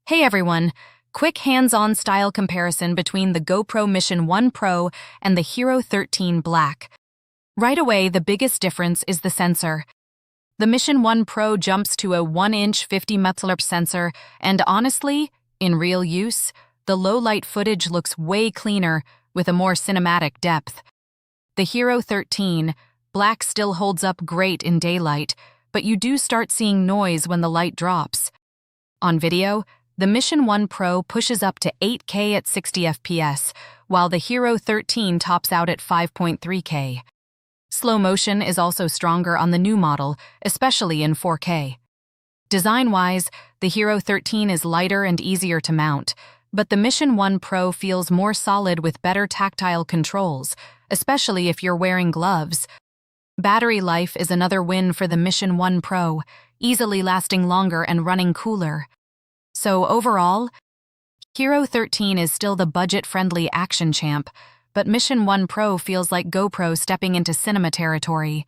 Hey everyone! Quick hands-on style comparison between the GoPro Mission 1 Pro and the Hero 13 Black. Right away, the biggest difference is the sensor. The Mission 1 Pro jumps to a 1-inch 50 megapixel sensor, and honestly, in real use, the low-light footage looks way cleaner with a more cinematic depth. The Hero 13 Black still holds up great in daylight, but you do start seeing noise when the light drops. On video, the Mission 1 Pro pushes up to 8K at 60 FPS, while the Hero 13 tops out at 5.3K. Slow motion is also stronger on the new model, especially in 4K. Design-wise, the Hero 13 is lighter and easier to mount, but the Mission 1 Pro feels more solid with better tactile controls, especially if you're wearing gloves. Battery life is another win for the Mission 1 Pro, easily lasting longer and running cooler. So overall, Hero 13 is still the budget-friendly action champ, but Mission 1 Pro feels like GoPro stepping into cinema territory.